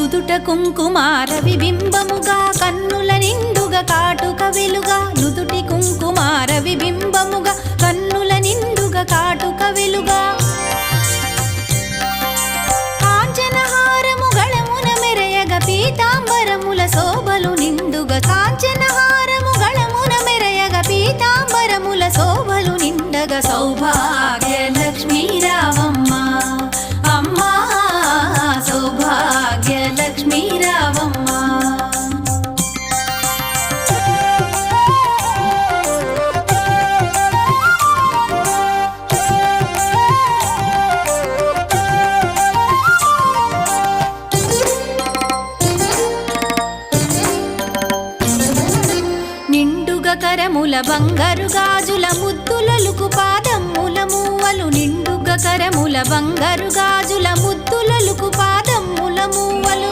నుదుట కుంకుమార విబింబముగా కన్నుల నిండుగా కాటుక వెలుగా నుదుటి కుంకుమార విబింబముగా కన్నుల నిండుగా కాటుక వెలుగా కాంచనహారము గళమున మెరయగ పీతాంబరముల శోభలు నిండుగా కాంచనహారము గళమున మెరయగ పీతాంబరముల శోభలు నిండగా సౌభాగ్య లక్ష్మీ రావమ్మ అమ్మా సౌభాగ్య లక్ష్మీ రావమ్మ నిండుగా కరముల బంగారు గాజుల ముద్దులలుకు పాదమ్ముల మూవలు నిండుగా కరముల బంగారు గాజుల ముద్దులలుకు పాదమ్ముల మూవలు